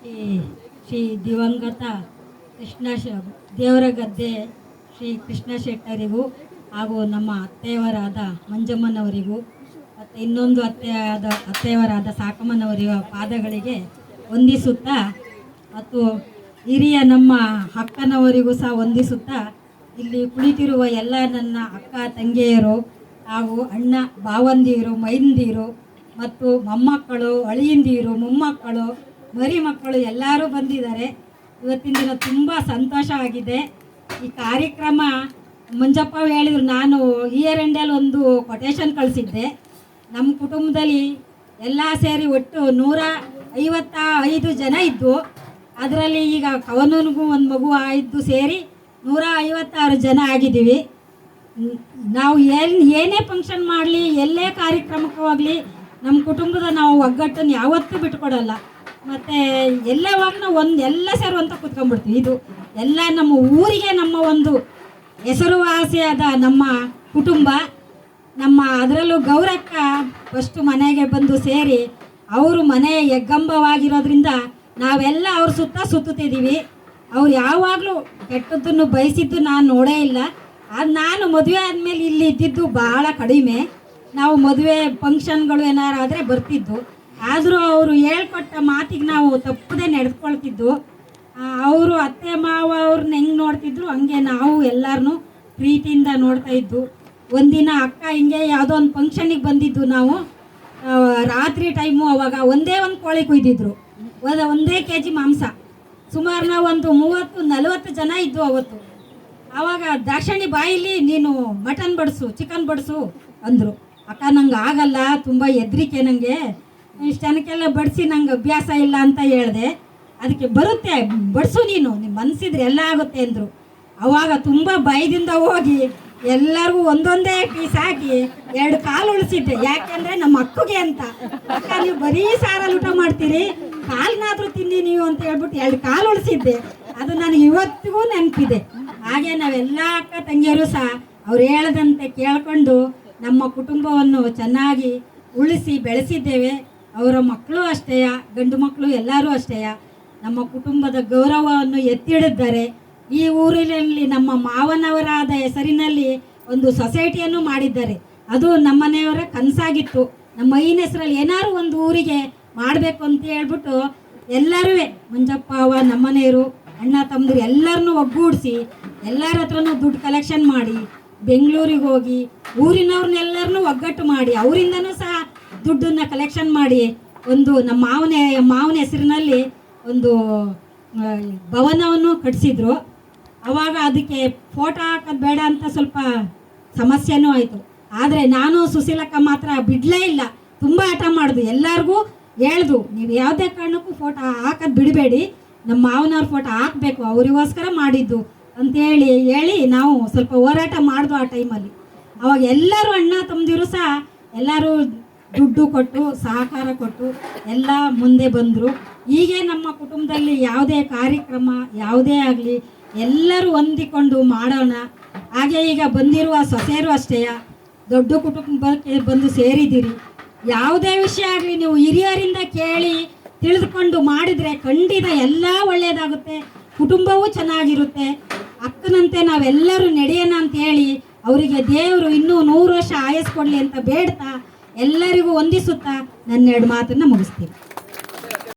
ಶ್ರೀ ಶ್ರೀ ದಿವಂಗತ ಕೃಷ್ಣ ದೇವರಗದ್ದೆ ಶ್ರೀ ಕೃಷ್ಣ ಶೆಟ್ಟರಿಗೂ ಹಾಗೂ ನಮ್ಮ ಅತ್ತೆಯವರಾದ ಮಂಜಮ್ಮನವರಿಗೂ ಮತ್ತು ಇನ್ನೊಂದು ಅತ್ತೆಯವರಾದ ಸಾಕಮ್ಮನವರಿಗ ಪಾದಗಳಿಗೆ ವಂದಿಸುತ್ತಾ ಮತ್ತು ಹಿರಿಯ ನಮ್ಮ ಅಕ್ಕನವರಿಗೂ ಸಹ ವಂದಿಸುತ್ತಾ ಇಲ್ಲಿ ಕುಳಿತಿರುವ ಎಲ್ಲ ನನ್ನ ಅಕ್ಕ ತಂಗಿಯರು ಹಾಗೂ ಅಣ್ಣ ಭಾವಂದಿರು ಮೈಂದಿರು ಮತ್ತು ಮೊಮ್ಮಕ್ಕಳು ಅಳಿಯಂದಿರು ಮೊಮ್ಮಕ್ಕಳು ಮರಿ ಮಕ್ಕಳು ಎಲ್ಲರೂ ಬಂದಿದ್ದಾರೆ. ಇವತ್ತಿನ ದಿನ ತುಂಬ ಸಂತೋಷ ಆಗಿದೆ. ಈ ಕಾರ್ಯಕ್ರಮ ಮಂಜಪ್ಪ ಹೇಳಿದ್ರು, ನಾನು ಇಯರ್ ಎಂಡಲ್ಲಿ ಒಂದು ಕೊಟೇಶನ್ ಕಳಿಸಿದ್ದೆ. ನಮ್ಮ ಕುಟುಂಬದಲ್ಲಿ ಎಲ್ಲ ಸೇರಿ ಒಟ್ಟು 155 ಜನ ಇದ್ದು, ಅದರಲ್ಲಿ ಈಗ ಕವನನಿಗೂ ಒಂದು ಮಗು ಆಯಿತು ಸೇರಿ 156 ಜನ ಆಗಿದ್ದೀವಿ. ನಾವು ಏನೇ ಫಂಕ್ಷನ್ ಮಾಡಲಿ, ಎಲ್ಲೇ ಕಾರ್ಯಕ್ರಮಕ್ಕೆ ಹೋಗಲಿ, ನಮ್ಮ ಕುಟುಂಬದ ನಾವು ಒಗ್ಗಟ್ಟನ್ನು ಯಾವತ್ತೂ ಬಿಟ್ಕೊಡಲ್ಲ. ಮತ್ತು ಎಲ್ಲೇ ಹೋಗಿ ನಾವು ಎಲ್ಲ ಸೇರುವಂತ ಕೂತ್ಕೊಂಡ್ಬಿಡ್ತೀವಿ. ಇದು ಎಲ್ಲ ನಮ್ಮ ಊರಿಗೆ ನಮ್ಮ ಒಂದು ಹೆಸರುವಾಸಿಯಾದ ನಮ್ಮ ಕುಟುಂಬ. ನಮ್ಮ ಅದರಲ್ಲೂ ಗೌರಕ್ಕ ಫಸ್ಟು ಮನೆಗೆ ಬಂದು ಸೇರಿ ಅವರು ಮನೆ ಹೆಗ್ಗಂಬವಾಗಿರೋದ್ರಿಂದ ನಾವೆಲ್ಲ ಅವ್ರ ಸುತ್ತುತ್ತಿದ್ದೀವಿ. ಅವ್ರು ಯಾವಾಗಲೂ ಕೆಟ್ಟದ್ದನ್ನು ಬಯಸಿದ್ದು ನಾನು ನೋಡೇ ಇಲ್ಲ. ಅದು ನಾನು ಮದುವೆ ಆದಮೇಲೆ ಇಲ್ಲಿ ಇದ್ದಿದ್ದು ಭಾಳ ಕಡಿಮೆ. ನಾವು ಮದುವೆ ಫಂಕ್ಷನ್ಗಳು ಏನಾರು ಆದರೆ ಬರ್ತಿದ್ದು, ಆದರೂ ಅವರು ಹೇಳ್ಕೊಟ್ಟ ಮಾತಿಗೆ ನಾವು ತಪ್ಪದೆ ನಡೆದುಕೊಳ್ತಿದ್ದು. ಅವರು ಅತ್ತೆ ಮಾವ ಅವ್ರನ್ನ ಹೆಂಗೆ ನೋಡ್ತಿದ್ರು ಹಂಗೆ ನಾವು ಎಲ್ಲರನ್ನೂ ಪ್ರೀತಿಯಿಂದ ನೋಡ್ತಾ ಇದ್ದು. ಒಂದಿನ ಅಕ್ಕ ಹಿಂಗೆ ಯಾವುದೋ ಒಂದು ಫಂಕ್ಷನಿಗೆ ಬಂದಿದ್ದು ನಾವು, ರಾತ್ರಿ ಟೈಮು. ಅವಾಗ ಒಂದೇ ಒಂದು ಕೋಳಿ ಕುಯ್ದಿದ್ರು, ಒಂದೇ kg ಮಾಂಸ. ಸುಮಾರು ನಾವು ಒಂದು 30-40 ಜನ ಇದ್ದು ಅವತ್ತು. ಆವಾಗ ದಾಕ್ಷಾಣಿ ಬಾಯಿಲಿ ನೀನು ಮಟನ್ ಬಡಿಸು, ಚಿಕನ್ ಬಡಿಸು ಅಂದರು. ಅಕ್ಕ ನಂಗೆ ಆಗಲ್ಲ, ತುಂಬ ಹೆದರಿಕೆ ನನಗೆ, ಇಷ್ಟು ಜನಕ್ಕೆಲ್ಲ ಬಡಿಸಿ ನಂಗೆ ಅಭ್ಯಾಸ ಇಲ್ಲ ಅಂತ ಹೇಳಿದೆ. ಅದಕ್ಕೆ ಬರುತ್ತೆ ಬಡಿಸು, ನೀನು ನಿಮ್ಮ ಮನಸ್ಸಿದ್ರೆ ಎಲ್ಲ ಆಗುತ್ತೆ ಅಂದರು. ಆವಾಗ ತುಂಬ ಭಯದಿಂದ ಹೋಗಿ ಎಲ್ಲರಿಗೂ ಒಂದೊಂದೇ ಪೀಸ್ ಹಾಕಿ 2 ಕಾಲು ಉಳಿಸಿದ್ದೆ. ಯಾಕೆಂದರೆ ನಮ್ಮ ಅಕ್ಕಗೆ ಅಂತ, ಅಕ್ಕ ನೀವು ಬರೀ ಸಾರಲ್ಲಿ ಊಟ ಮಾಡ್ತೀರಿ, ಕಾಲನ್ನಾದರೂ ತಿನ್ನಿ ನೀವು ಅಂತ ಹೇಳ್ಬಿಟ್ಟು 2 ಕಾಲು ಉಳಿಸಿದ್ದೆ. ಅದು ನನಗೆ ಇವತ್ತಿಗೂ ನೆನಪಿದೆ. ಹಾಗೆ ನಾವೆಲ್ಲ ಅಕ್ಕ ತಂಗಿಯರು ಸಹ ಅವ್ರು ಹೇಳದಂತೆ ಕೇಳಿಕೊಂಡು ನಮ್ಮ ಕುಟುಂಬವನ್ನು ಚೆನ್ನಾಗಿ ಉಳಿಸಿ ಬೆಳೆಸಿದ್ದೇವೆ. ಅವರ ಮಕ್ಕಳು ಅಷ್ಟೇ, ಗಂಡು ಮಕ್ಕಳು ಎಲ್ಲರೂ ಅಷ್ಟೇ ನಮ್ಮ ಕುಟುಂಬದ ಗೌರವವನ್ನು ಎತ್ತಿಡಿದ್ದಾರೆ. ಈ ಊರಿನಲ್ಲಿ ನಮ್ಮ ಮಾವನವರಾದ ಹೆಸರಿನಲ್ಲಿ ಒಂದು ಸೊಸೈಟಿಯನ್ನು ಮಾಡಿದ್ದಾರೆ. ಅದು ನಮ್ಮನೆಯವರ ಕನಸಾಗಿತ್ತು. ನಮ್ಮ ಐನ ಹೆಸರಲ್ಲಿ ಏನಾದ್ರು ಒಂದು ಊರಿಗೆ ಮಾಡಬೇಕು ಅಂತ ಹೇಳ್ಬಿಟ್ಟು ಎಲ್ಲರೂ ಮಂಜಪ್ಪ ಅವ ನಮ್ಮನೆಯವರು ಅಣ್ಣ ತಮ್ಮದಿರು ಎಲ್ಲರನ್ನೂ ಒಗ್ಗೂಡಿಸಿ ಎಲ್ಲರ ಹತ್ರನೂ ದುಡ್ಡು ಕಲೆಕ್ಷನ್ ಮಾಡಿ ಬೆಂಗಳೂರಿಗೆ ಹೋಗಿ ಊರಿನವ್ರನ್ನೆಲ್ಲರನ್ನೂ ಒಗ್ಗಟ್ಟು ಮಾಡಿ ಅವರಿಂದನೂ ಸಹ ದುಡ್ಡನ್ನು ಕಲೆಕ್ಷನ್ ಮಾಡಿ ಒಂದು ನಮ್ಮ ಮಾವನ ಹೆಸರಿನಲ್ಲಿ ಒಂದು ಭವನವನ್ನು ಕಟ್ಟಿಸಿದ್ರು. ಆವಾಗ ಅದಕ್ಕೆ ಫೋಟೋ ಹಾಕೋದು ಬೇಡ ಅಂತ ಸ್ವಲ್ಪ ಸಮಸ್ಯೆನೂ ಆಯಿತು. ಆದರೆ ನಾನು ಸುಶೀಲಕ್ಕ ಮಾತ್ರ ಬಿಡಲೇ ಇಲ್ಲ, ತುಂಬ ಆಟ ಮಾಡಿದ್ವು. ಎಲ್ಲರಿಗೂ ಹೇಳ್ದು, ನೀವು ಯಾವುದೇ ಕಾರಣಕ್ಕೂ ಫೋಟೋ ಹಾಕೋದು ಬಿಡಬೇಡಿ, ನಮ್ಮ ಮಾವನವ್ರ ಫೋಟೋ ಹಾಕಬೇಕು, ಅವರಿಗೋಸ್ಕರ ಮಾಡಿದ್ದು ಹೇಳಿ ನಾವು ಸ್ವಲ್ಪ ಹೋರಾಟ ಮಾಡಿದ್ವು ಆ ಟೈಮಲ್ಲಿ. ಅವಾಗ ಎಲ್ಲರೂ ಅಣ್ಣ ತಮ್ಮದಿರು ಸಹ ಎಲ್ಲರೂ ದುಡ್ಡು ಕೊಟ್ಟು ಸಹಕಾರ ಕೊಟ್ಟು ಎಲ್ಲ ಮುಂದೆ ಬಂದರು. ಹೀಗೆ ನಮ್ಮ ಕುಟುಂಬದಲ್ಲಿ ಯಾವುದೇ ಕಾರ್ಯಕ್ರಮ ಯಾವುದೇ ಆಗಲಿ ಎಲ್ಲರೂ ಹೊಂದಿಕೊಂಡು ಮಾಡೋಣ. ಹಾಗೆ ಈಗ ಬಂದಿರುವ ಸೊಸೆಯರು ಅಷ್ಟೇ ದೊಡ್ಡ ಕುಟುಂಬಕ್ಕೆ ಬಂದು ಸೇರಿದ್ದೀರಿ. ಯಾವುದೇ ವಿಷಯ ಆಗಲಿ ನೀವು ಹಿರಿಯರಿಂದ ಕೇಳಿ ತಿಳಿದುಕೊಂಡು ಮಾಡಿದರೆ ಖಂಡಿತ ಎಲ್ಲ ಒಳ್ಳೆಯದಾಗುತ್ತೆ, ಕುಟುಂಬವೂ ಚೆನ್ನಾಗಿರುತ್ತೆ. ಅಕ್ಕನಂತೆ ನಾವೆಲ್ಲರೂ ನಡೆಯೋಣ ಅಂತ ಹೇಳಿ ಅವರಿಗೆ ದೇವರು ಇನ್ನೂ 100 ವರ್ಷ ಆಯಸ್ಸು ಕೊಡಲಿ ಅಂತ ಬೇಡ್ತಾ ಎಲ್ಲರಿಗೂ ವಂದಿಸುತ್ತಾ ನನ್ನ 2 ಮಾತನ್ನು ಮುಗಿಸ್ತೀನಿ.